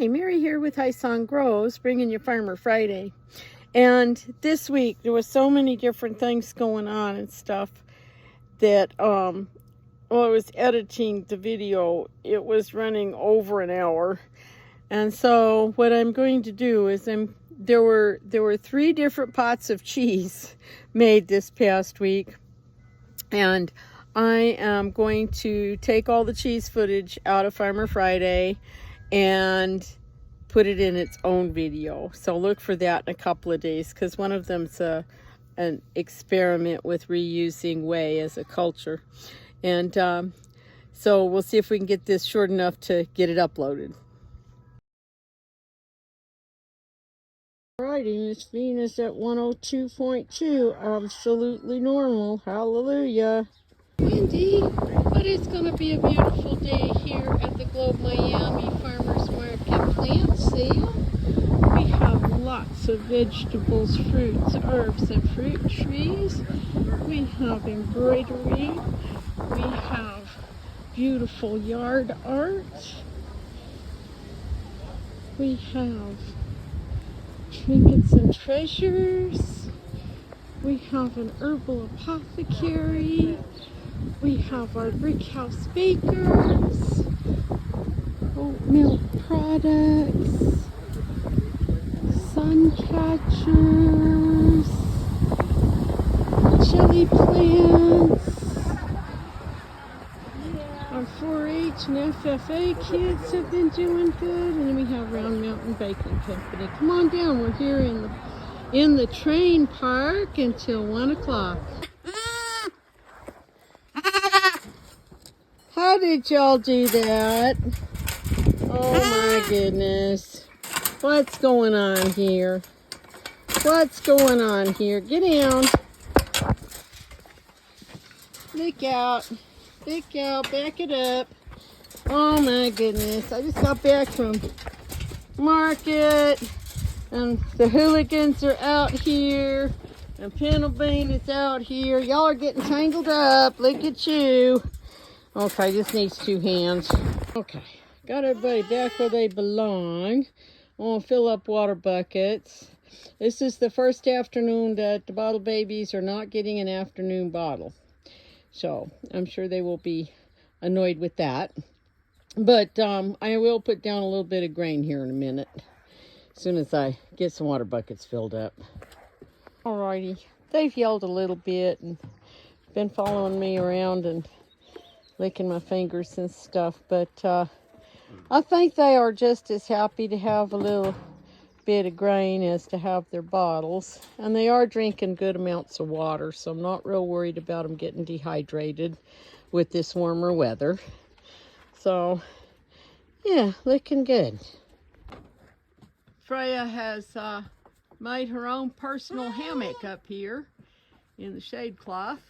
Hi, Mary here with High Song Grows, bringing you Farmer Friday. And this week there was so many different things going on and stuff that while I was editing the video, it was running over an hour. And so what I'm going to do is there were 3 different pots of cheese made this past week, and I am going to take all the cheese footage out of Farmer Friday and put it in its own video. So look for that in a couple of days, because one of them's an experiment with reusing whey as a culture. And so we'll see if we can get this short enough to get it uploaded. Alrighty, Miss Venus at 102.2, absolutely normal. Hallelujah. Windy, but it's going to be a beautiful day here at the Globe Miami Farmers Market plant sale. We have lots of vegetables, fruits, herbs, and fruit trees. We have embroidery. We have beautiful yard art. We have trinkets and treasures. We have an herbal apothecary. We have our brick house bakers, oat milk products, sun catchers, chili plants. Our 4-H and FFA kids have been doing good, and then we have Round Mountain Baking Company. Come on down. We're here in the train park until 1 o'clock. How did y'all do that? Oh my goodness. What's going on here? What's going on here? Get down. Look out. Look out. Back it up. Oh my goodness. I just got back from market, and the hooligans are out here, and Pennsylvania is out here. Y'all are getting tangled up. Look at you. Okay, this needs 2 hands. Okay, got everybody back where they belong. I'm gonna fill up water buckets. This is the first afternoon that the bottle babies are not getting an afternoon bottle. So I'm sure they will be annoyed with that. But I will put down a little bit of grain here in a minute, as soon as I get some water buckets filled up. Alrighty, they've yelled a little bit and been following me around and licking my fingers and stuff, but I think they are just as happy to have a little bit of grain as to have their bottles, and they are drinking good amounts of water, so I'm not real worried about them getting dehydrated with this warmer weather. So yeah, looking good. Freya has made her own personal hammock up here in the shade cloth.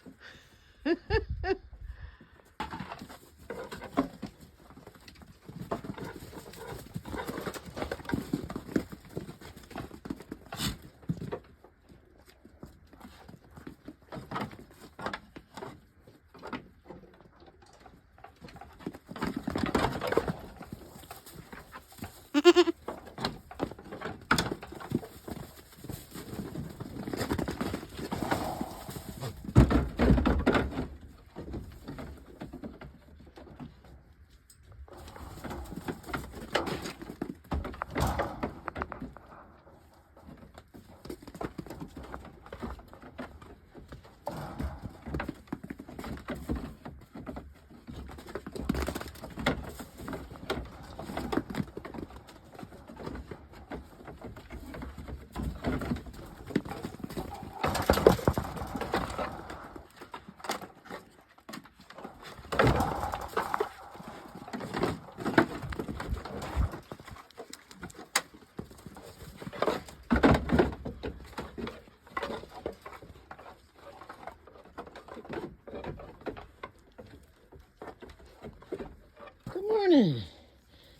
Morning.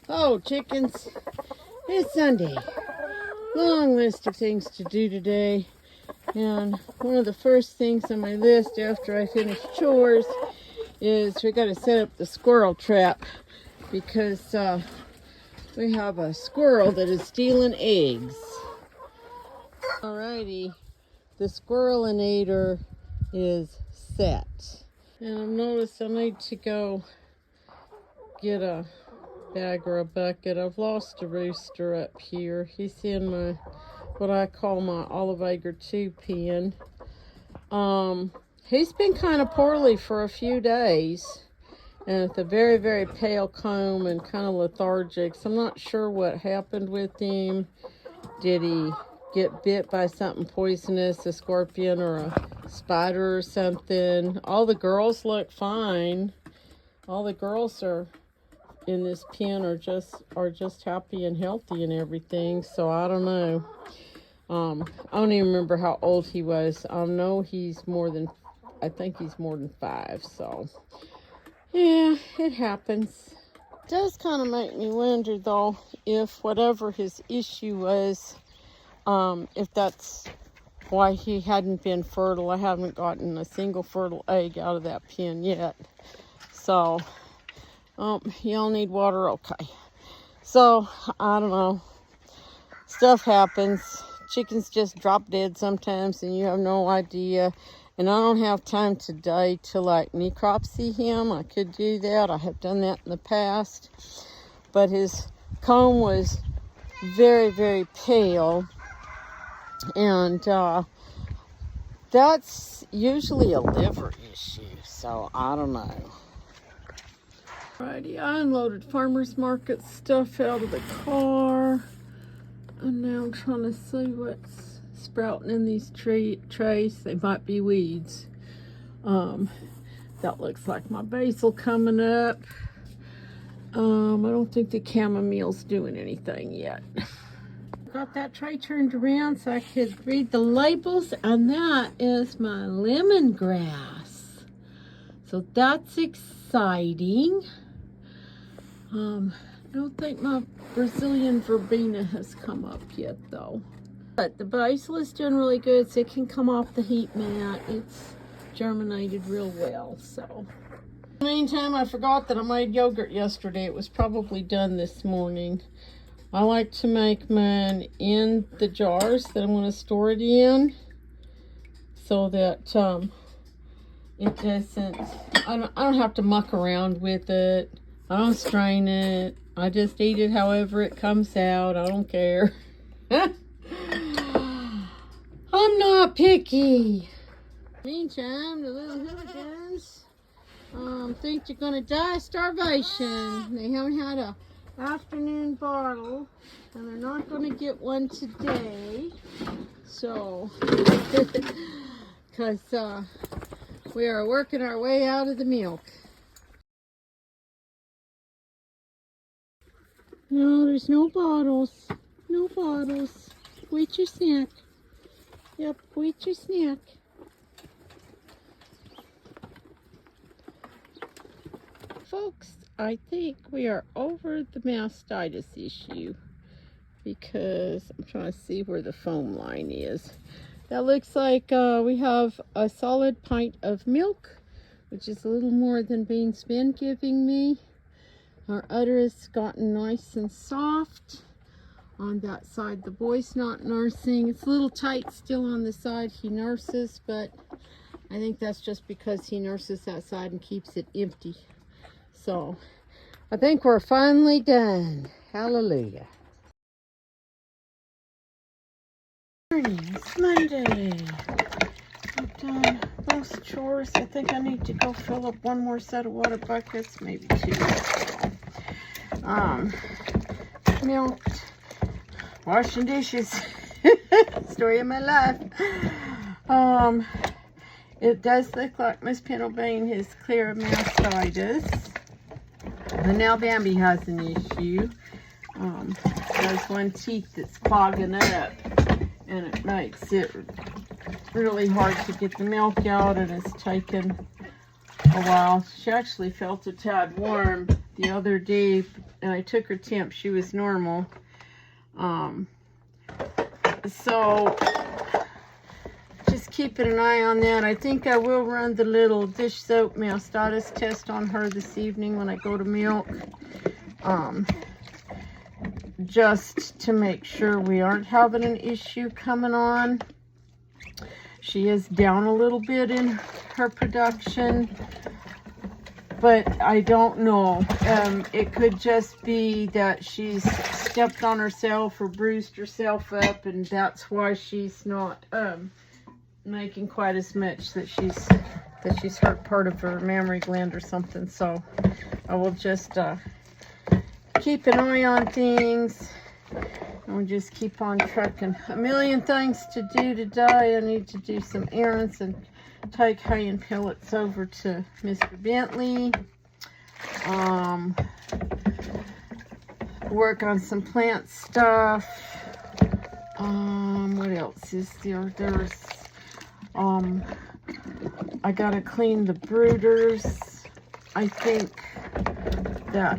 Oh, chickens, it's Sunday. Long list of things to do today, and one of the first things on my list after I finish chores is we got to set up the squirrel trap, because we have a squirrel that is stealing eggs. Alrighty, the squirrelinator is set. And I've noticed I need to go get a bag or a bucket. I've lost a rooster up here. He's in my, what I call my olive egger 2 pen. He's been kind of poorly for a few days. And with a very, very pale comb and kind of lethargic. So I'm not sure what happened with him. Did he get bit by something poisonous, a scorpion or a spider or something? All the girls look fine. All the girls are in this pen are just happy and healthy and everything. So I don't know. I don't even remember how old he was. I know he's I think he's more than 5. So yeah, it happens. It does kind of make me wonder though if whatever his issue was, if that's why he hadn't been fertile. I haven't gotten a single fertile egg out of that pen yet. So, y'all need water, okay. So, I don't know. Stuff happens. Chickens just drop dead sometimes and you have no idea. And I don't have time today to like necropsy him. I could do that. I have done that in the past. But his comb was very, very pale. And that's usually a liver issue. So I don't know. Alrighty, I unloaded farmer's market stuff out of the car. And now I'm trying to see what's sprouting in these trays. They might be weeds. That looks like my basil coming up. I don't think the chamomile's doing anything yet. Got that tray turned around so I could read the labels, and that is my lemongrass. So that's exciting. I don't think my Brazilian verbena has come up yet though. But the basil is doing really good, so it can come off the heat mat. It's germinated real well, so. In the meantime, I forgot that I made yogurt yesterday. It was probably done this morning. I like to make mine in the jars that I'm going to store it in, so that it doesn't, I don't have to muck around with it. I don't strain it. I just eat it however it comes out. I don't care. I'm not picky. Meantime, the little hooligans think they're gonna die of starvation. They haven't had a afternoon bottle, and they're not gonna get one today. So, because we are working our way out of the milk. No, there's no bottles. No bottles. Wait your snack. Yep, wait your snack. Folks, I think we are over the mastitis issue because I'm trying to see where the foam line is. That looks like we have a solid pint of milk, which is a little more than Bean's been giving me. Our udder has gotten nice and soft. On that side, the boy's not nursing. It's a little tight still on the side he nurses, but I think that's just because he nurses that side and keeps it empty. So, I think we're finally done. Hallelujah. It's Monday. I've done most chores. I think I need to go fill up one more set of water buckets, maybe 2. Milked, washing dishes. Story of my life. It does look like Miss Pendlebean has clear of mastitis. And now Bambi has an issue. There's one teeth that's clogging up, and it makes it really hard to get the milk out, and it's taken a while. She actually felt a tad warm the other day, and I took her temp. She was normal. So just keeping an eye on that. I think I will run the little dish soap mastitis test on her this evening when I go to milk. just to make sure we aren't having an issue coming on. She is down a little bit in her production, but I don't know. It could just be that she's stepped on herself or bruised herself up, and that's why she's not making quite as much, that she's hurt part of her mammary gland or something. So I will just keep an eye on things. And we'll just keep on trucking. A million things to do today. I need to do some errands and take hay and pellets over to Mr. Bentley. Work on some plant stuff. What else is there? There's I gotta clean the brooders. I think that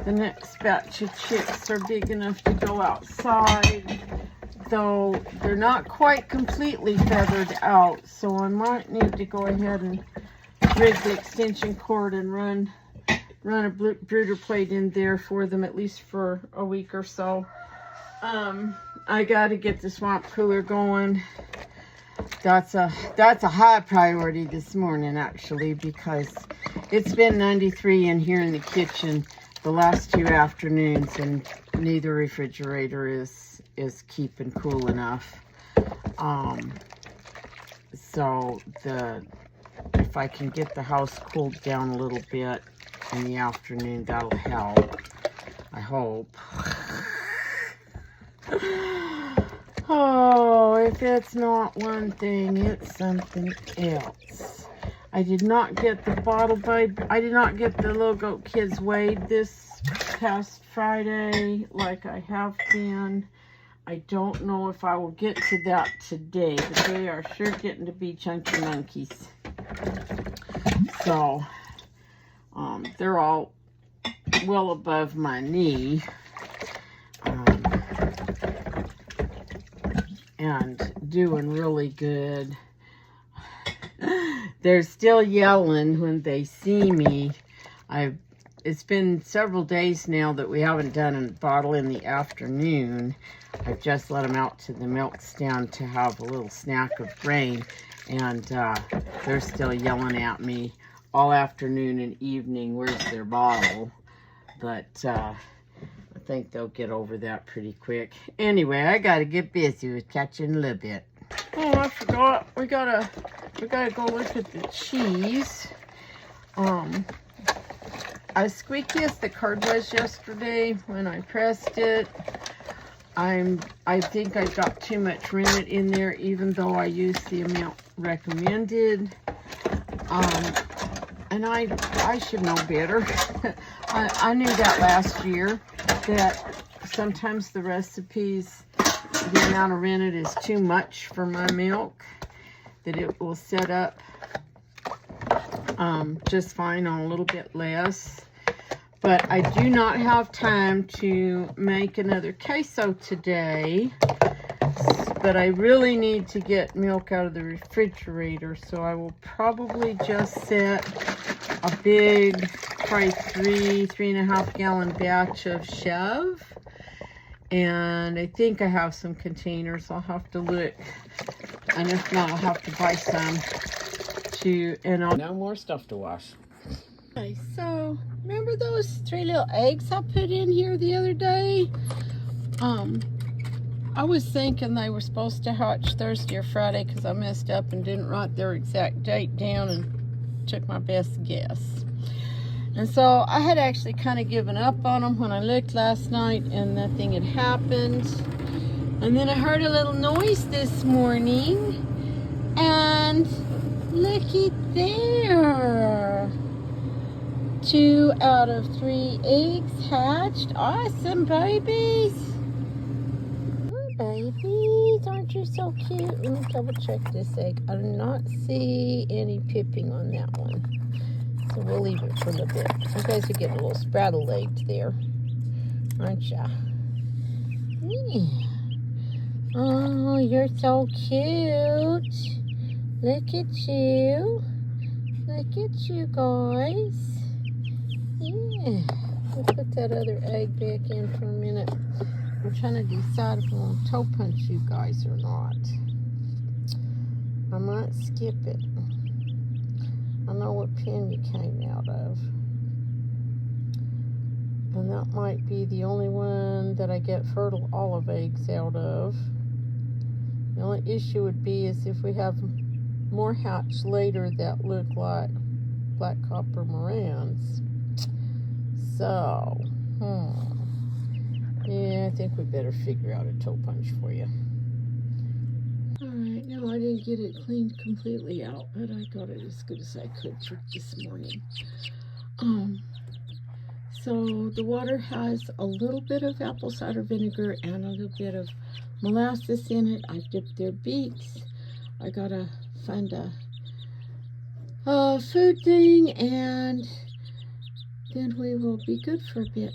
the next batch of chicks are big enough to go outside, though they're not quite completely feathered out, so I might need to go ahead and rig the extension cord and run a brooder plate in there for them, at least for a week or so. I got to get the swamp cooler going. That's a high priority this morning, actually, because it's been 93 in here in the kitchen the last 2 afternoons, and neither refrigerator is keeping cool enough. So if I can get the house cooled down a little bit in the afternoon, that'll help, I hope. Oh, if it's not one thing, it's something else. I did not get the Little Goat Kids weighed this past Friday like I have been. I don't know if I will get to that today, but they are sure getting to be chunky monkeys. So, they're all well above my knee. And doing really good. They're still yelling when they see me. It's been several days now that we haven't done a bottle in the afternoon. I've just let them out to the milk stand to have a little snack of grain, and they're still yelling at me all afternoon and evening, where's their bottle? But I think they'll get over that pretty quick. Anyway, I gotta get busy with catching a little bit. Oh, I forgot. We gotta go look at the cheese. As squeaky as the card was yesterday when I pressed it, I think I got too much rennet in there, even though I used the amount recommended. And I should know better. I knew that last year, that sometimes the recipes, the amount of rennet is too much for my milk, that it will set up just fine on a little bit less. But I do not have time to make another queso today, but I really need to get milk out of the refrigerator, so I will probably just set a big, probably 3.5 gallon batch of Chev. And I think I have some containers. I'll have to look. And if not, I'll have to buy some no more stuff to wash. Okay, so remember those 3 little eggs I put in here the other day? I was thinking they were supposed to hatch Thursday or Friday because I messed up and didn't write their exact date down and took my best guess. And so I had actually kind of given up on them when I looked last night and nothing had happened. And then I heard a little noise this morning, and looky there. 2 out of 3 eggs hatched. Awesome, babies. Oh, babies, aren't you so cute? Let me double check this egg. I do not see any pipping on that one. So we'll leave it for a little bit. You guys are getting a little spraddle-legged there, aren't ya? Yeah. Oh, you're so cute. Look at you. Look at you guys. Yeah. We'll put that other egg back in for a minute. I'm trying to decide if I want to toe punch you guys or not. I might skip it. I know what pen you came out of. And that might be the only one that I get fertile olive eggs out of. The only issue would be is if we have more hatch later that look like black copper morans. So, yeah, I think we better figure out a toe punch for you. Alright, no, I didn't get it cleaned completely out, but I got it as good as I could for this morning. So the water has a little bit of apple cider vinegar and a little bit of molasses in it. I've dipped their beaks. I gotta find a food thing, and then we will be good for a bit.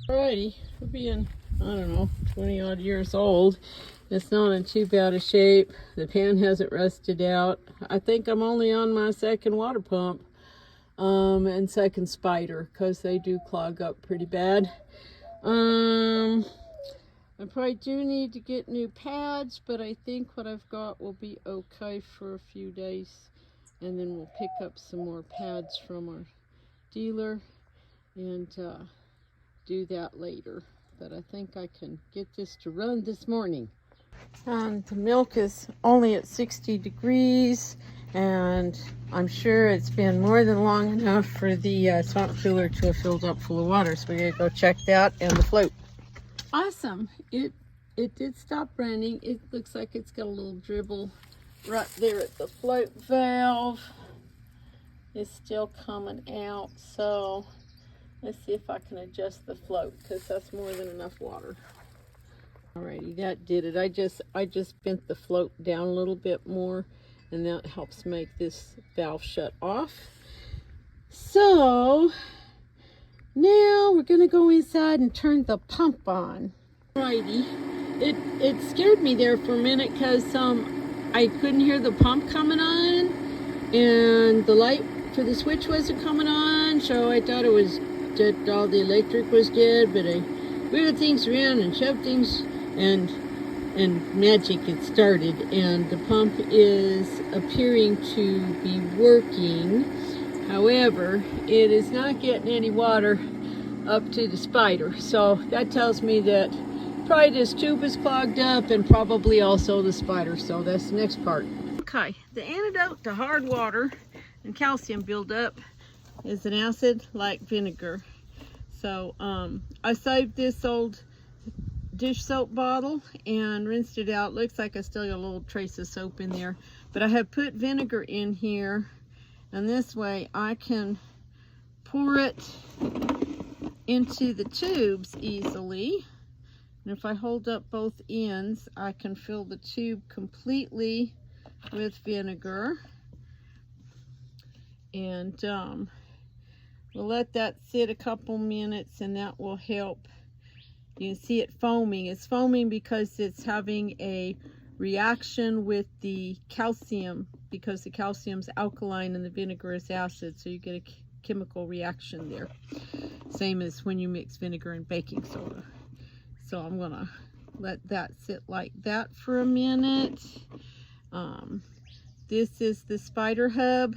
Alrighty, we're being, I don't know, 20 odd years old. It's not in too bad a shape. The pan hasn't rusted out. I think I'm only on my second water pump and second spider, because they do clog up pretty bad. I probably do need to get new pads, but I think what I've got will be okay for a few days, and then we'll pick up some more pads from our dealer and do that later. But I think I can get this to run this morning. And the milk is only at 60 degrees, and I'm sure it's been more than long enough for the swamp cooler to have filled up full of water. So we're gonna go check that and the float. Awesome. It did stop running. It looks like it's got a little dribble right there at the float valve. It's still coming out, so let's see if I can adjust the float, because that's more than enough water. Alrighty, that did it. I just bent the float down a little bit more, and that helps make this valve shut off. So now we're gonna go inside and turn the pump on. Alrighty, it scared me there for a minute because I couldn't hear the pump coming on, and the light for the switch wasn't coming on, so I thought it was that all the electric was dead. But I wiggled things around and shoved things, and magic, it started, and the pump is appearing to be working. However, it is not getting any water up to the spider, so that tells me that probably this tube is clogged up, and probably also the spider. So that's the next part. Okay, the antidote to hard water and calcium buildup is an acid like vinegar. So I saved this old dish soap bottle and rinsed it out. Looks like I still got a little trace of soap in there, but I have put vinegar in here, and this way I can pour it into the tubes easily. And if I hold up both ends, I can fill the tube completely with vinegar, and we'll let that sit a couple minutes, and that will help. You can see it foaming. It's foaming because it's having a reaction with the calcium, because the calcium's alkaline and the vinegar is acid, so you get a chemical reaction there. Same as when you mix vinegar and baking soda. So I'm gonna let that sit like that for a minute. This is the spider hub.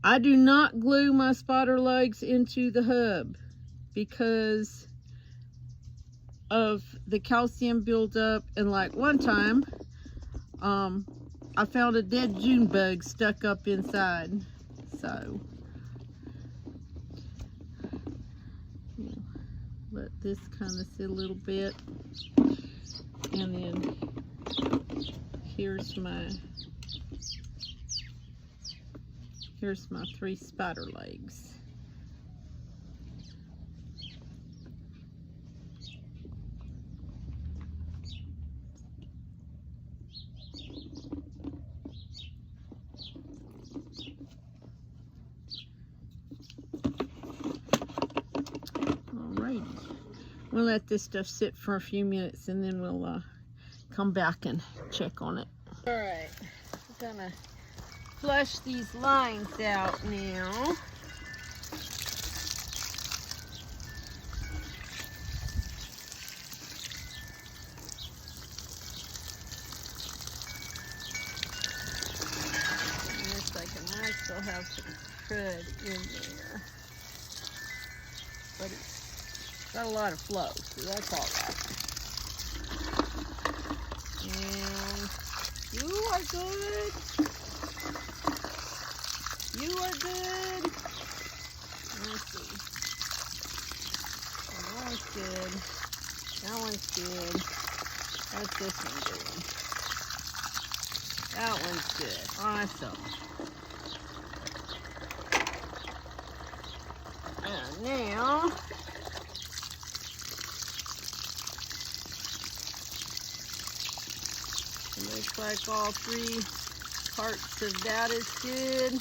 I do not glue my spider legs into the hub because of the calcium buildup, and like one time I found a dead June bug stuck up inside. So let this kind of sit a little bit, and then here's my 3 spider legs. Alrighty, we'll let this stuff sit for a few minutes, and then we'll come back and check on it. Alright, we're gonna flush these lines out now. have some crud in there. But it's got a lot of flow, so that's all right. And you are good. You are good. Let's see. That one's good. That one's good. What's this one doing? That one's good. Awesome. And now, it looks like all 3 parts of that is good.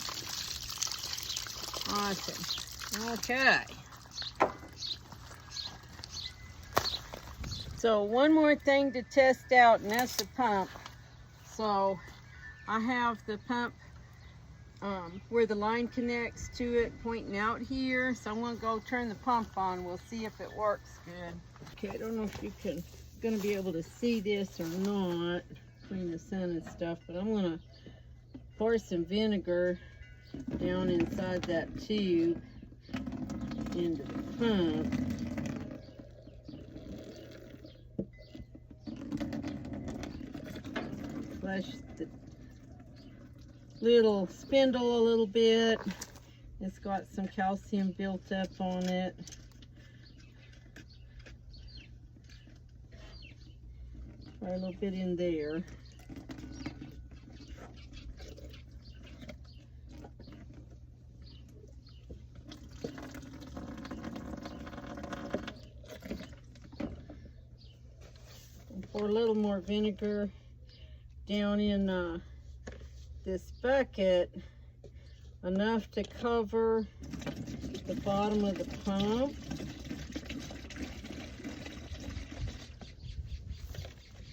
Awesome. Okay. So one more thing to test out, and that's the pump. So I have the pump where the line connects to it pointing out here. So I'm gonna go turn the pump on. We'll see if it works good. Okay, I don't know if you gonna be able to see this or not between the sun and stuff, but I'm gonna pour some vinegar down inside that tube into the pump. Flush the little spindle a little bit. It's got some calcium built up on it. Try a little bit in there. Pour a little more vinegar down in this bucket, enough to cover the bottom of the pump.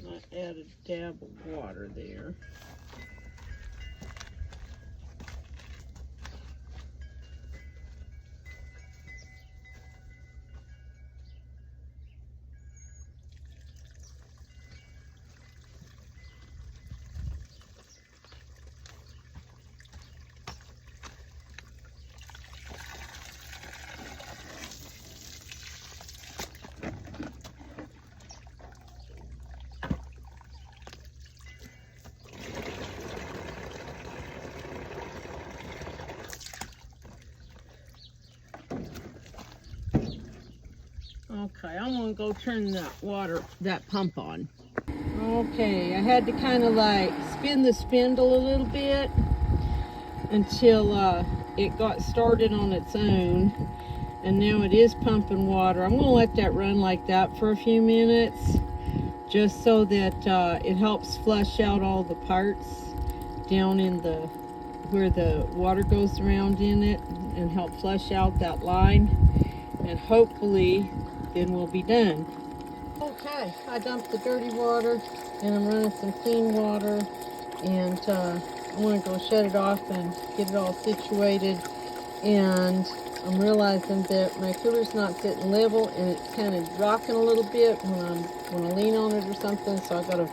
Might add a dab of water there. Okay, I'm gonna go turn that pump on. Okay, I had to kind of like spin the spindle a little bit until it got started on its own, and now it is pumping water. I'm gonna let that run like that for a few minutes, just so that it helps flush out all the parts down in where the water goes around in it, and help flush out that line, and hopefully then we'll be done. Okay, I dumped the dirty water and I'm running some clean water, and I'm going to go shut it off and get it all situated. And I'm realizing that my cooler's not sitting level and it's kind of rocking a little bit when I lean on it or something, so I got to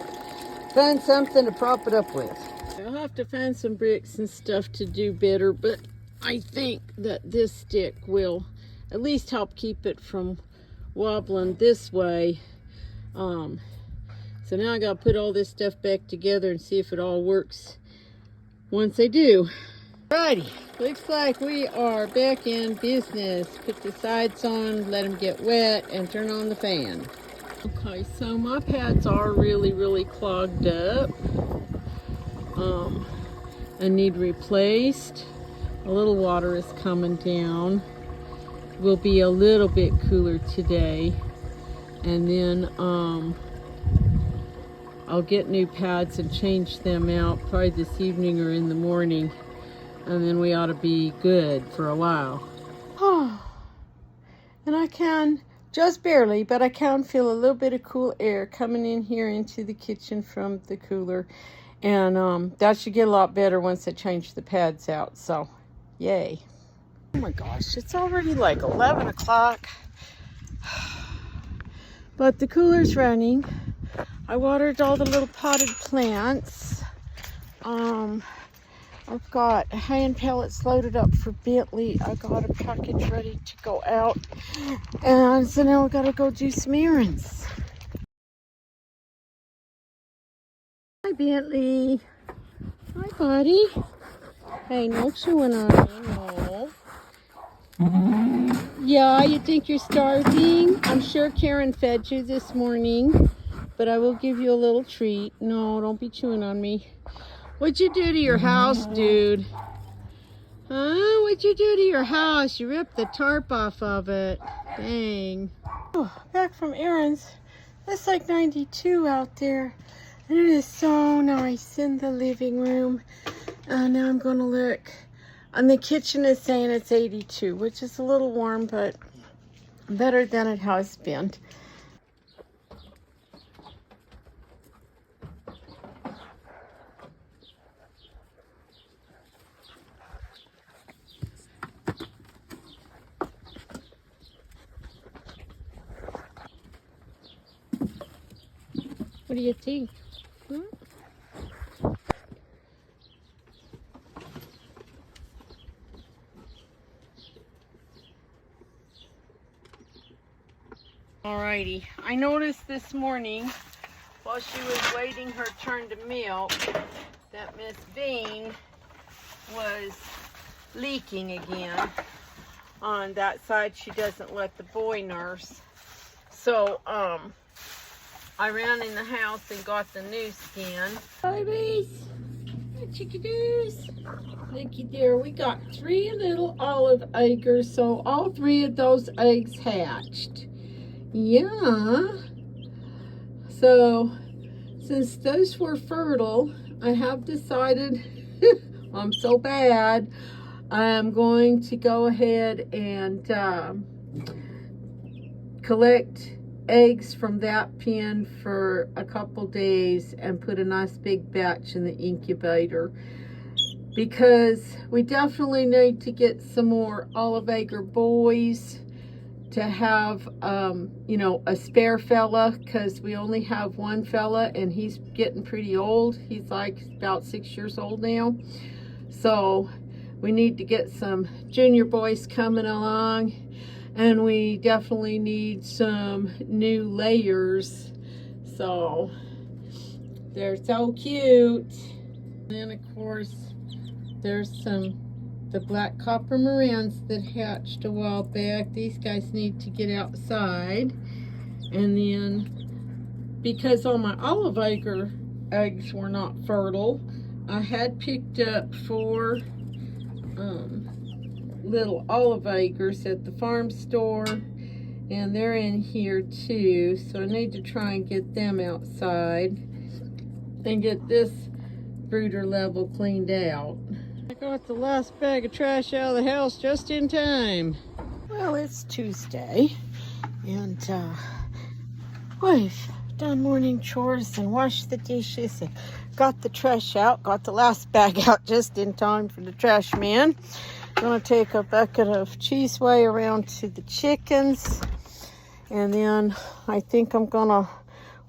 find something to prop it up with. I'll have to find some bricks and stuff to do better, but I think that this stick will at least help keep it from wobbling this way. So now I gotta put all this stuff back together and see if it all works once I do. Alrighty, looks like we are back in business. Put the sides on, let them get wet, and turn on the fan. Okay, so my pads are really clogged up. I need replaced. A little water is coming down. Will be a little bit cooler today, and then I'll get new pads and change them out probably this evening or in the morning, and then we ought to be good for a while. And I can, just barely, but I can feel a little bit of cool air coming in here into the kitchen from the cooler, and that should get a lot better once I change the pads out, so yay. Oh my gosh, it's already like 11 o'clock, but the cooler's running. I watered all the little potted plants. I've got hand pellets loaded up for Bentley. I got a package ready to go out. And so now we gotta go do some errands. Hi, Bentley. Hi, buddy. Hey, no chewing on me, no. Yeah, you think you're starving? I'm sure Karen fed you this morning, but I will give you a little treat. No, don't be chewing on me. What'd you do to your house, dude? Huh? What'd you do to your house? You ripped the tarp off of it. Dang. Oh, back from errands. It's like 92 out there. And it is so nice in the living room. Now I'm going to look. And the kitchen is saying it's 82, which is a little warm, but better than it has been. What do you think? Hmm? Alrighty, I noticed this morning while she was waiting her turn to milk that Miss Bean was leaking again. On that side, she doesn't let the boy nurse. So, I ran in the house and got the new skin. Babies, chickadoos. Looky there, we got 3 little olive eggs, so all 3 of those eggs hatched. Yeah. So, since those were fertile, I have decided, I'm so bad, I'm going to go ahead and collect eggs from that pen for a couple days and put a nice big batch in the incubator, because we definitely need to get some more olive egg boys to have you know, a spare fella, because we only have one fella and he's getting pretty old. He's like about 6 years old now, so we need to get some junior boys coming along, and we definitely need some new layers. So they're so cute. And of course there's the black copper morans that hatched a while back. These guys need to get outside. And then, because all my olive eggs were not fertile, I had picked up 4 little olive eggs at the farm store, and they're in here too, so I need to try and get them outside and get this brooder level cleaned out. I got the last bag of trash out of the house just in time. Well, it's Tuesday, and we've done morning chores and washed the dishes and got the trash out. Got the last bag out just in time for the trash man. Gonna take a bucket of cheese whey around to the chickens, and then I think I'm gonna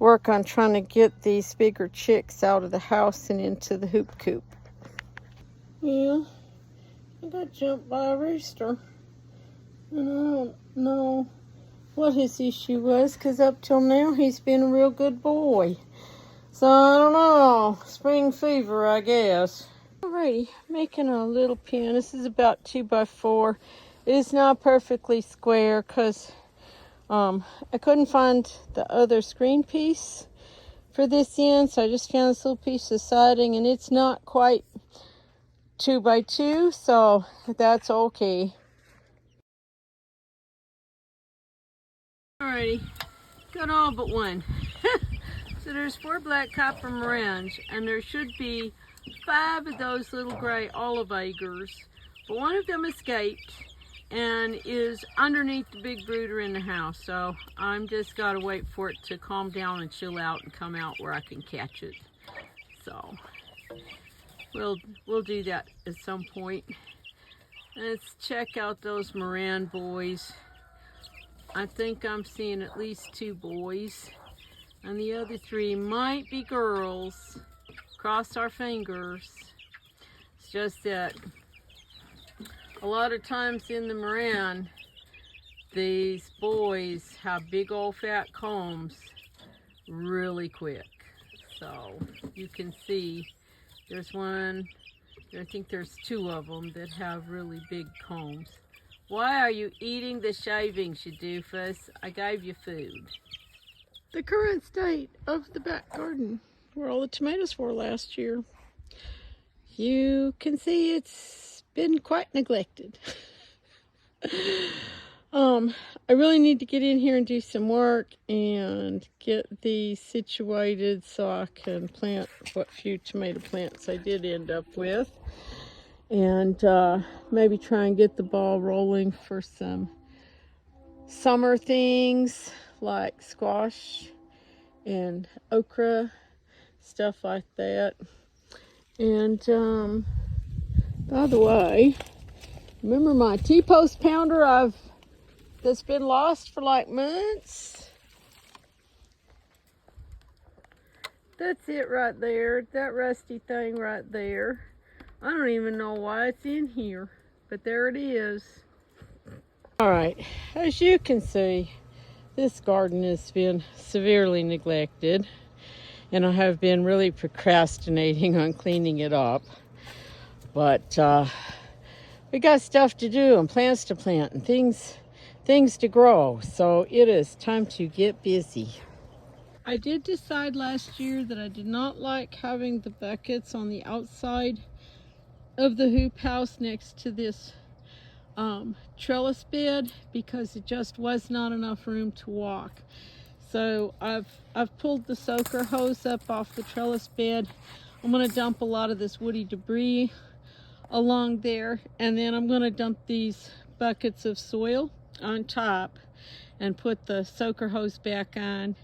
work on trying to get these bigger chicks out of the house and into the hoop coop. Yeah, I got jumped by a rooster, and I don't know what his issue was, because up till now he's been a real good boy. So I don't know, spring fever, I guess. Alrighty, making a little pen. This is about 2 by 4. It is not perfectly square because I couldn't find the other screen piece for this end, so I just found this little piece of siding, and it's not quite 2 by 2, so that's okay. Alrighty, got all but one. So there's 4 black copper morans, and there should be 5 of those little gray olive eggs, but one of them escaped and is underneath the big brooder in the house, so I'm just gotta wait for it to calm down and chill out and come out where I can catch it. So we'll do that at some point. Let's check out those moran boys. I think I'm seeing at least 2 boys, and the other 3 might be girls. Cross our fingers. It's just that a lot of times in the Moran, these boys have big old fat combs really quick. So you can see there's one, I think there's two of them that have really big combs. Why are you eating the shavings, you doofus? I gave you food. The current state of the back garden, where all the tomatoes were last year. You can see it's been quite neglected. I really need to get in here and do some work and get these situated so I can plant what few tomato plants I did end up with. And maybe try and get the ball rolling for some summer things like squash and okra, stuff like that. And by the way, remember my T-post pounder that's been lost for like months? That's it right there, that rusty thing right there. I don't even know why it's in here, but there it is. All right, as you can see, this garden has been severely neglected, and I have been really procrastinating on cleaning it up. But we got stuff to do and plants to plant and things to grow, so it is time to get busy. I did decide last year that I did not like having the buckets on the outside of the hoop house next to this trellis bed because it just was not enough room to walk. So I've pulled the soaker hose up off the trellis bed. I'm going to dump a lot of this woody debris along there, and then I'm going to dump these buckets of soil on top and put the soaker hose back on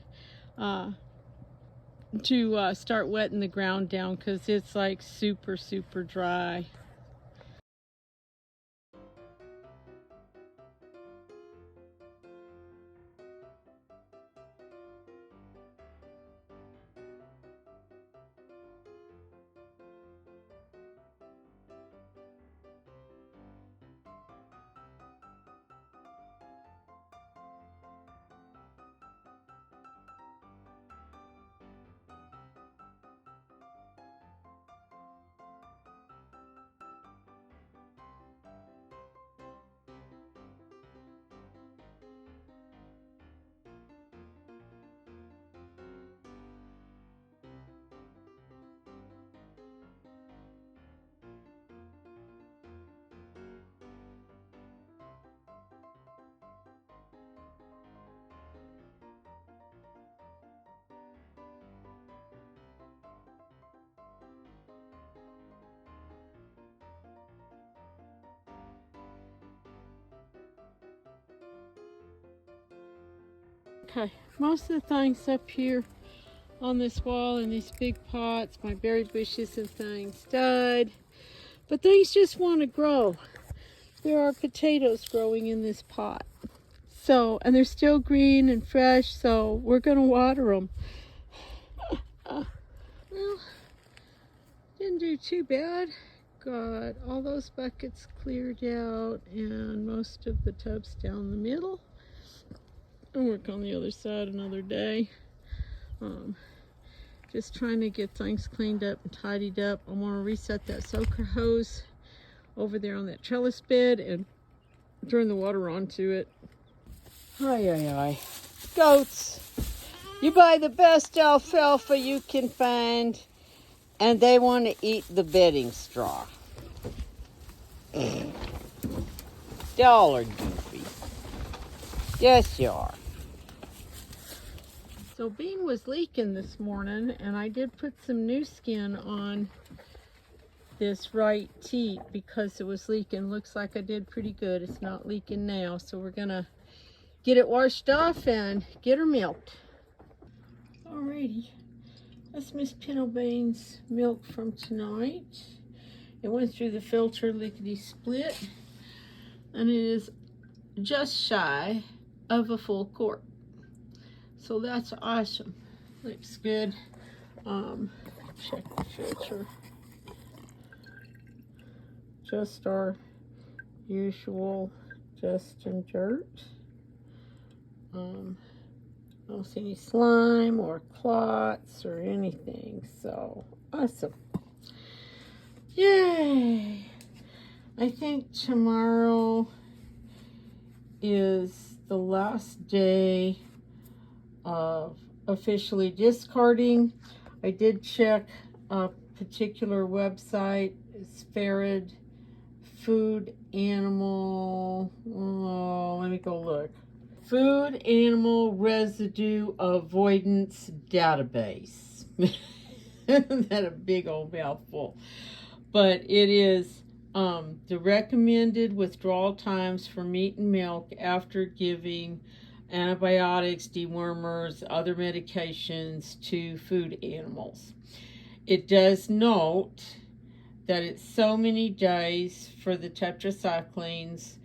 to start wetting the ground down because it's like super dry. Okay, most of the things up here on this wall in these big pots, my berry bushes and things died, but things just want to grow. There are potatoes growing in this pot, so, and they're still green and fresh, so we're gonna water them. Well, didn't do too bad. Got all those buckets cleared out and most of the tubs down the middle. I'll work on the other side another day. Just trying to get things cleaned up and tidied up. I want to reset that soaker hose over there on that trellis bed and turn the water onto it. Ay. Goats. You buy the best alfalfa you can find, and they want to eat the bedding straw. Y'all are goofy. Yes, you are. So Bean was leaking this morning, and I did put some new skin on this right teat because it was leaking. Looks like I did pretty good. It's not leaking now, so we're gonna get it washed off and get her milked. Alrighty, that's Miss Pinobane's milk from tonight. It went through the filter lickety split, and it is just shy of a full quart. So that's awesome. Looks good. Check the filter. just our usual dust and dirt. I don't see any slime or clots or anything, so awesome. Yay! I think tomorrow is the last day of officially discarding. I did check a particular website. It's Farid Food Animal, let me go look. Food Animal Residue Avoidance Database. That a big old mouthful. But it is the recommended withdrawal times for meat and milk after giving antibiotics, dewormers, other medications to food animals. It does note that it's so many days for the tetracyclines,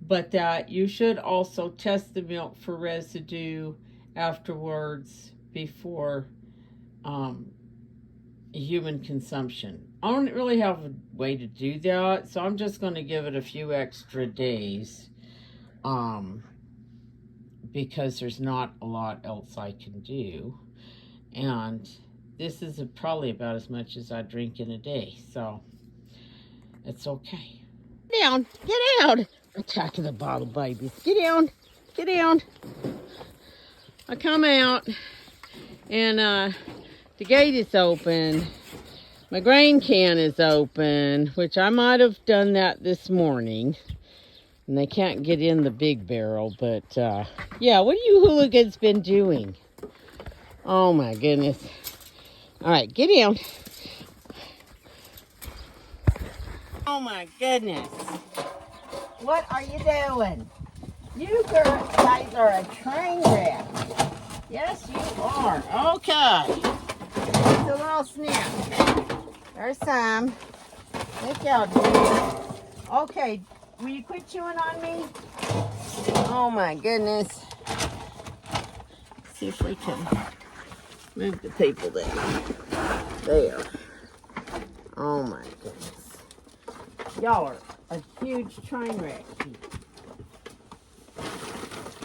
but that you should also test the milk for residue afterwards before human consumption. I don't really have a way to do that, so I'm just going to give it a few extra days because there's not a lot else I can do, and this is probably about as much as I drink in a day, so it's okay. Get down, get out. Attacking the bottle babies. Get down, get down. I come out and the gate is open. My grain can is open, which I might have done that this morning. And they can't get in the big barrel, but yeah, what have you hooligans been doing? Oh my goodness. All right, get down. Oh my goodness. What are you doing? You guys are a train wreck. Yes, you are. Okay. Just a little snip. There's some. Look out, dude. Okay, will you quit chewing on me? Oh my goodness. Let's see if we can move the people there. There. Oh my goodness. Y'all are a huge train wreck.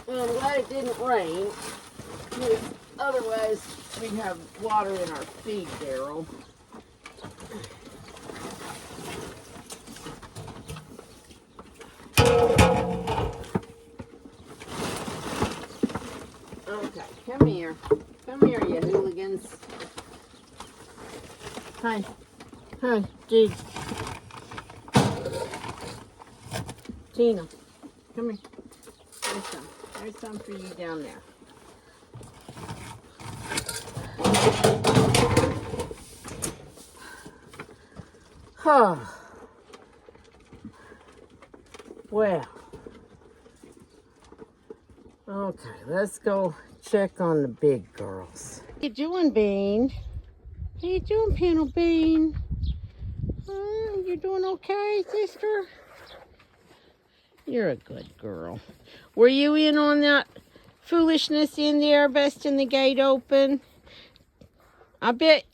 And I'm glad it didn't rain, because otherwise we'd have water in our feed barrel. Okay, come here. Come here, you hooligans. Hi. Hi, dude. Tina, come here. There's some. There's some for you down there. Huh. Well. Okay, let's go check on the big girls. How you doing, Bean? How you doing, Panel Bean? You doing okay, sister? You're a good girl. Were you in on that foolishness in there, busting the gate open? I bet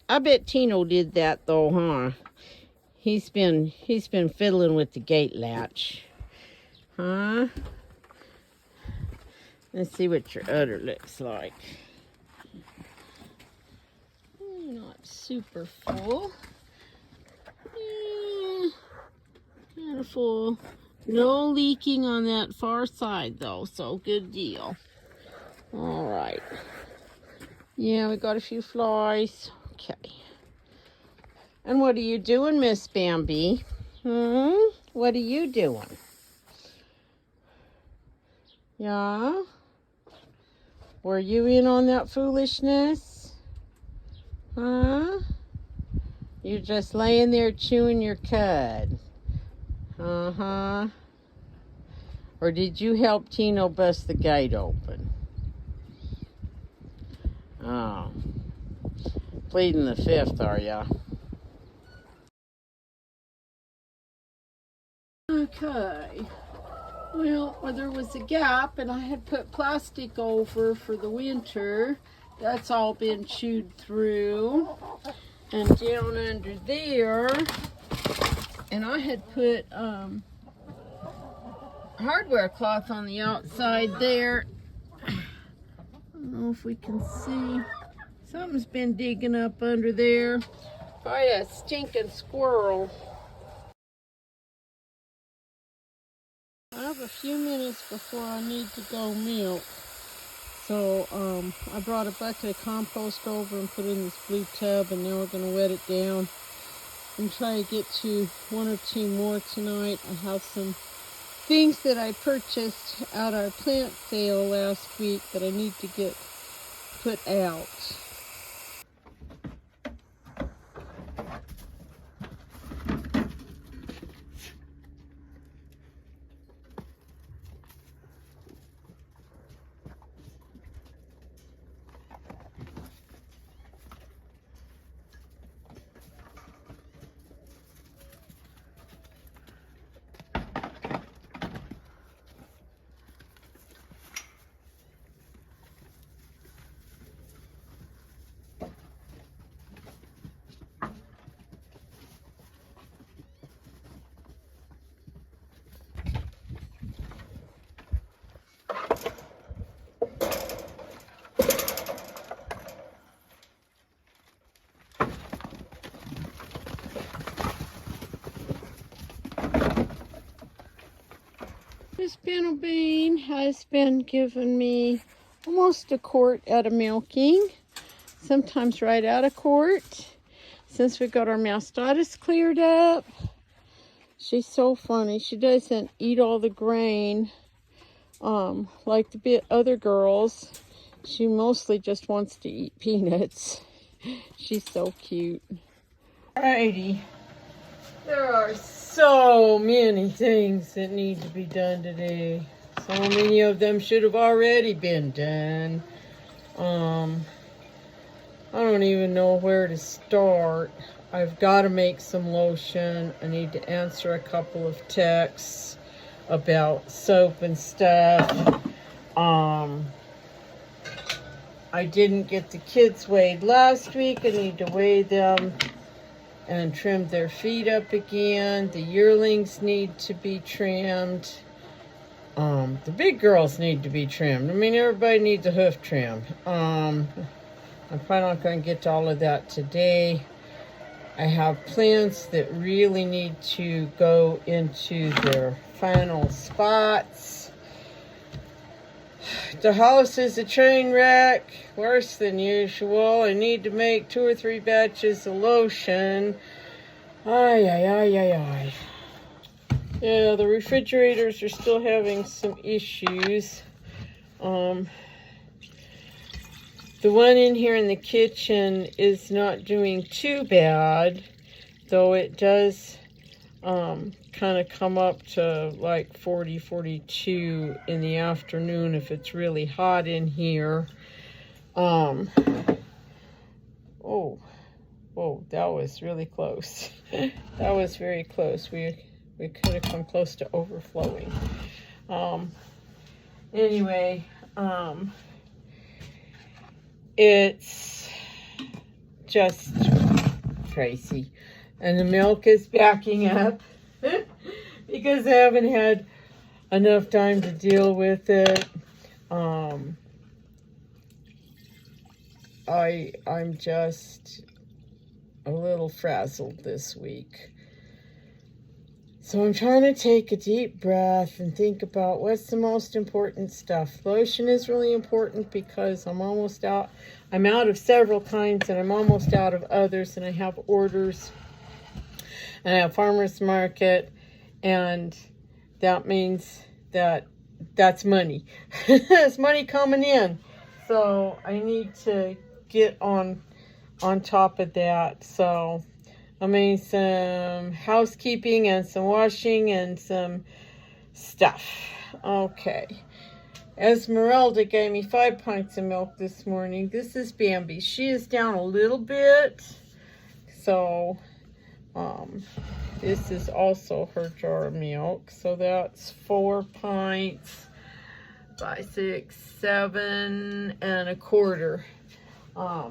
Tino did that though, huh? He's been fiddling with the gate latch. Huh? Let's see what your udder looks like. Not super full. Kind of full. No leaking on that far side though, so good deal. All right. Yeah, we got a few flies. Okay. And what are you doing, Miss Bambi? What are you doing? Yeah? Were you in on that foolishness? Huh? You're just laying there chewing your cud. Uh-huh. Or did you help Tino bust the gate open? Oh. Pleading the fifth, are ya? Okay. Well, there was a gap and I had put plastic over for the winter. That's all been chewed through. And down under there, And I had put hardware cloth on the outside there. I don't know if we can see. Something's been digging up under there. Probably a stinking squirrel. I have a few minutes before I need to go milk. So I brought a bucket of compost over and put it in this blue tub, and now we're going to wet it down and try to get to 1 or 2 more tonight. I have some things that I purchased at our plant sale last week that I need to get put out. Miss Bean has been giving me almost a quart out of milking, sometimes right out of quart. Since we got our mastitis cleared up, she's so funny. She doesn't eat all the grain like the other girls. She mostly just wants to eat peanuts. She's so cute. Alrighty. There are so many things that need to be done today. So many of them should have already been done. I don't even know where to start. I've got to make some lotion. I need to answer a couple of texts about soap and stuff. I didn't get the kids weighed last week. I need to weigh them and trim their feet up again. The yearlings need to be trimmed. The big girls need to be trimmed. I mean, everybody needs a hoof trim. I'm probably not going to get to all of that today. I have plants that really need to go into their final spots. The house is a train wreck, worse than usual. I need to make 2 or 3 batches of lotion. Ay, ay, ay, ay, ay. Yeah, the refrigerators are still having some issues. The one in here in the kitchen is not doing too bad, though it does kind of come up to like 40, 42 in the afternoon if it's really hot in here. Oh, whoa, that was really close. That was very close. We could have come close to overflowing. Anyway, it's just crazy. And the milk is backing up because I haven't had enough time to deal with it. I'm just a little frazzled this week. So I'm trying to take a deep breath and think about what's the most important stuff. Lotion is really important because I'm almost out. I'm out of several kinds and I'm almost out of others, and I have orders. And I have farmer's market, and that means that that's money. There's money coming in. So I need to get on top of that. So I mean, some housekeeping and some washing and some stuff. Okay. Esmeralda gave me 5 pints of milk this morning. This is Bambi. She is down a little bit. So, this is also her jar of milk. So that's 4 pints, 5, 6, 7 and a quarter. I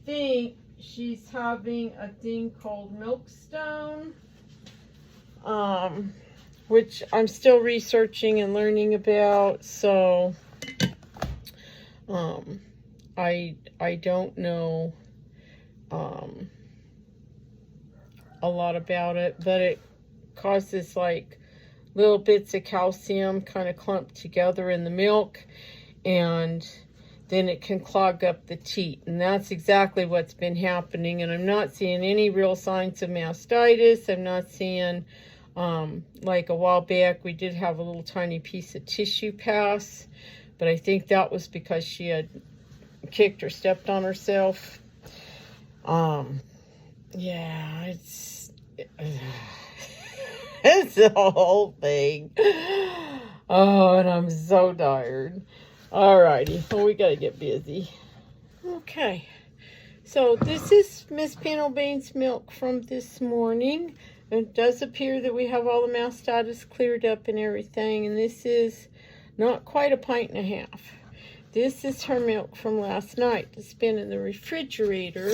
think she's having a thing called Milkstone, which I'm still researching and learning about. So I don't know a lot about it, but it causes like little bits of calcium kind of clumped together in the milk, and then it can clog up the teat. And that's exactly what's been happening. And I'm not seeing any real signs of mastitis. I'm not seeing, like a while back, we did have a little tiny piece of tissue pass, but I think that was because she had kicked or stepped on herself. Yeah, it's the whole thing. Oh, and I'm so tired. Alrighty, well, we gotta get busy. Okay, so this is Miss Panelbane's milk from this morning. It does appear that we have all the mastitis cleared up and everything, and this is not quite a pint and a half. This is her milk from last night. It's been in the refrigerator,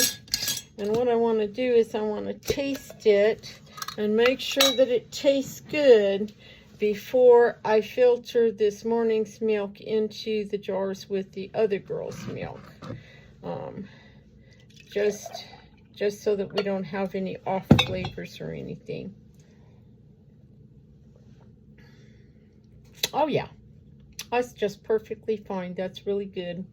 and what I want to do is I want to taste it and make sure that it tastes good before I filter this morning's milk into the jars with the other girl's milk. Just so that we don't have any off flavors or anything. Oh yeah, that's just perfectly fine. That's really good.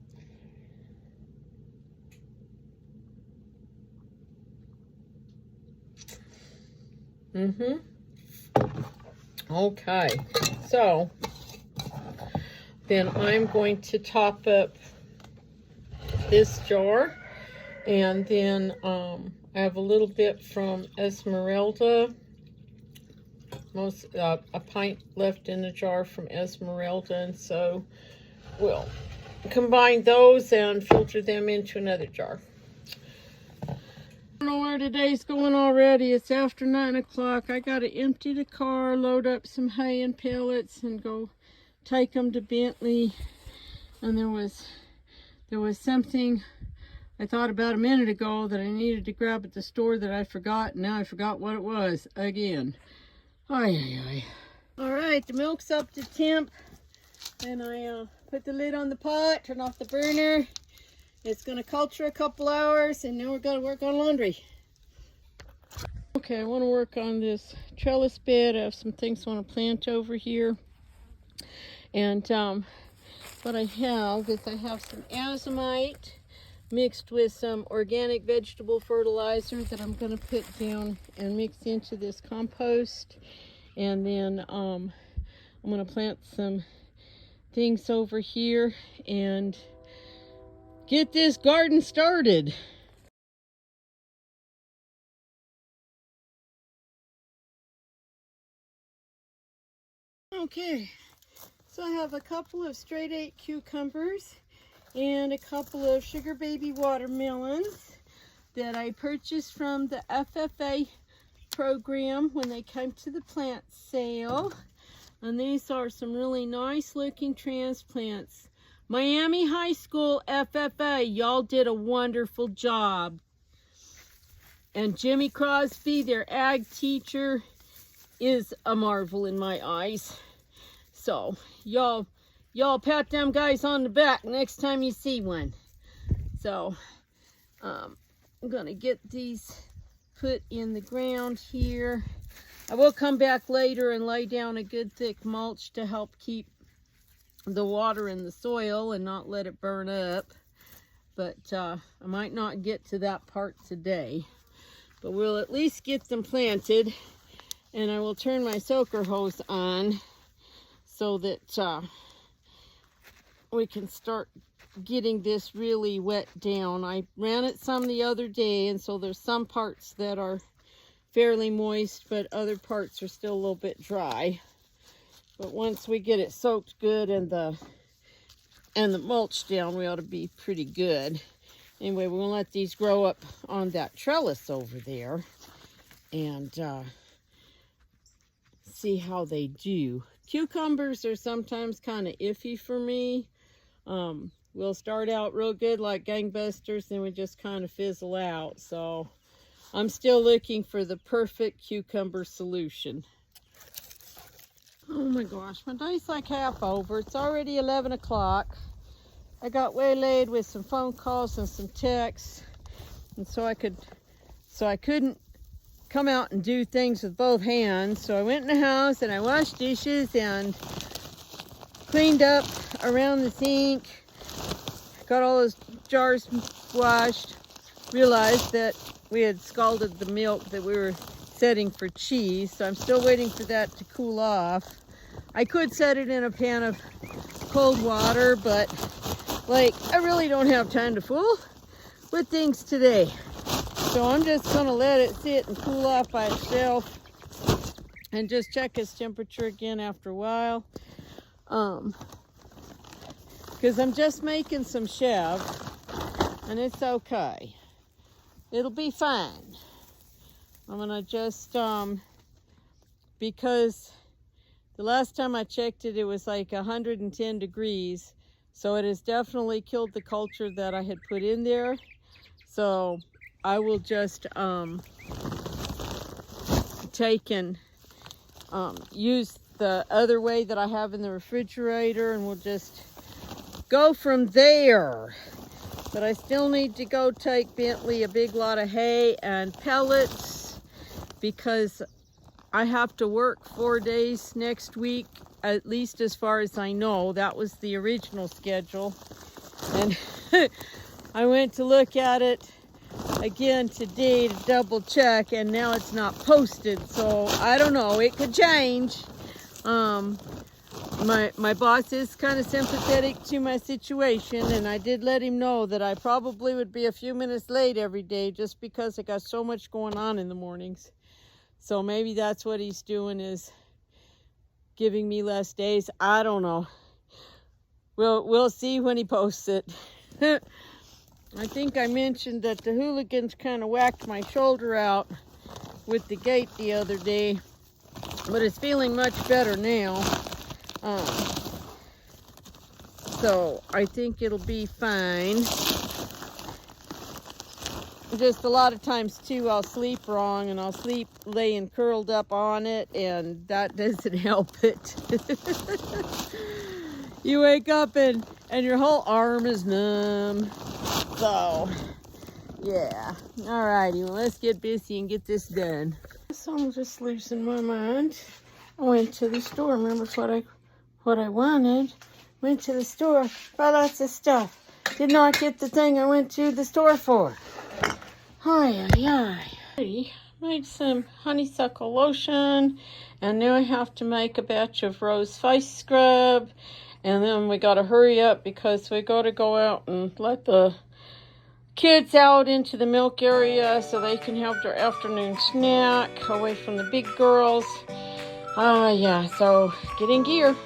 Okay, so then I'm going to top up this jar, and then I have a little bit from Esmeralda, a pint left in the jar from Esmeralda, and so we'll combine those and filter them into another jar. I don't know where today's going already. It's after 9 o'clock. I gotta empty the car, load up some hay and pellets, and go take them to Bentley. And there was something I thought about a minute ago that I needed to grab at the store that I forgot, and now I forgot what it was again. Ay. All right, the milk's up to temp, and I put the lid on the pot, turn off the burner. It's gonna culture a couple hours, and now we're gonna work on laundry. Okay, I want to work on this trellis bed. I have some things I want to plant over here, and what I have is some azomite mixed with some organic vegetable fertilizer that I'm going to put down and mix into this compost. And then I'm going to plant some things over here and get this garden started. Okay, so I have a couple of straight 8 cucumbers and a couple of sugar baby watermelons that I purchased from the FFA program when they came to the plant sale. And these are some really nice looking transplants. Miami High School FFA, y'all did a wonderful job. And Jimmy Crosby, their ag teacher, is a marvel in my eyes. So y'all pat them guys on the back next time you see one. So I'm gonna get these put in the ground here. I will come back later and lay down a good thick mulch to help keep the water in the soil and not let it burn up. But I might not get to that part today, but we'll at least get them planted. And I will turn my soaker hose on so that we can start getting this really wet down. I ran it some the other day, and so there's some parts that are fairly moist, but other parts are still a little bit dry. But once we get it soaked good and the mulch down, we ought to be pretty good. Anyway, we're gonna let these grow up on that trellis over there and see how they do. Cucumbers are sometimes kind of iffy for me. we'll start out real good like gangbusters, then we just kind of fizzle out. So I'm still looking for the perfect cucumber solution. Oh my gosh, my day's like half over. It's already 11 o'clock. I got waylaid with some phone calls and some texts, and so I couldn't come out and do things with both hands. So I went in the house and I washed dishes and cleaned up around the sink, got all those jars washed, realized that we had scalded the milk that we were setting for cheese, so I'm still waiting for that to cool off. I could set it in a pan of cold water, but like, I really don't have time to fool with things today. So I'm just gonna let it sit and cool off by itself and just check its temperature again after a while. Because I'm just making some chev, and it's okay. It'll be fine. I'm gonna just, because the last time I checked it, it was like 110 degrees. So it has definitely killed the culture that I had put in there. So I will just take and use the other way that I have in the refrigerator, and we'll just go from there. But I still need to go take Bentley a big lot of hay and pellets, because I have to work 4 days next week, at least as far as I know. That was the original schedule. And I went to look at it again today to double check, and now it's not posted. So I don't know, it could change. My boss is kind of sympathetic to my situation, and I did let him know that I probably would be a few minutes late every day just because I got so much going on in the mornings. So maybe that's what he's doing, is giving me less days. I don't know. We'll see when he posts it. I think I mentioned that the hooligans kind of whacked my shoulder out with the gate the other day, but it's feeling much better now. So I think it'll be fine. Just a lot of times too, I'll sleep wrong, and I'll sleep laying curled up on it, and that doesn't help it. You wake up and your whole arm is numb. So yeah, alrighty, well, let's get busy and get this done. So I'm just losing my mind. I went to the store. Remember what I wanted. Went to the store, bought lots of stuff. Did not get the thing I went to the store for. Made some honeysuckle lotion, and now I have to make a batch of rose face scrub, and then we gotta hurry up because we gotta go out and let the kids out into the milk area so they can have their afternoon snack away from the big girls. So get in gear.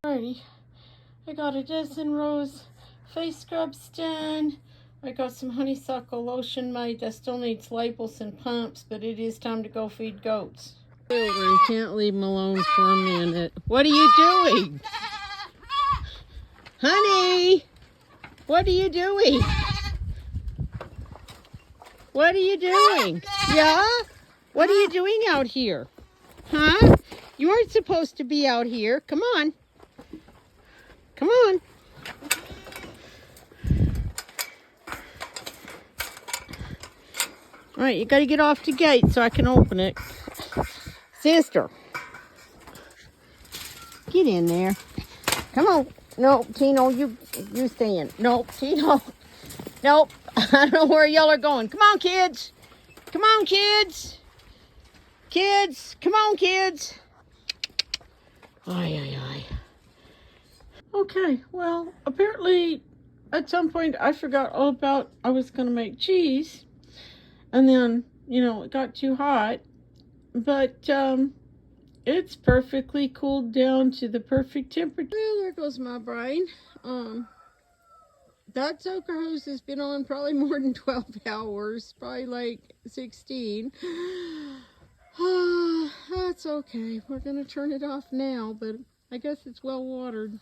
Alrighty, I got a dozen rose face scrubs done. I got some honeysuckle lotion made that still needs labels and pumps, but it is time to go feed goats. Children, can't leave them alone for a minute. What are you doing? Honey, what are you doing? What are you doing? Yeah? What are you doing out here? Huh? You aren't supposed to be out here. Come on. Come on. All right, you got to get off the gate so I can open it. Sister. Get in there. Come on. No, Tino, you stand. Nope, Tino. Nope. I don't know where y'all are going. Come on, kids. Come on, kids. Kids. Come on, kids. Ay, ay, ay. Okay, well, apparently at some point I forgot all about I was going to make cheese. And then, it got too hot. But, it's perfectly cooled down to the perfect temperature. Well, there goes my brain. That soaker hose has been on probably more than 12 hours. Probably like 16. That's okay. We're going to turn it off now, but I guess it's well watered.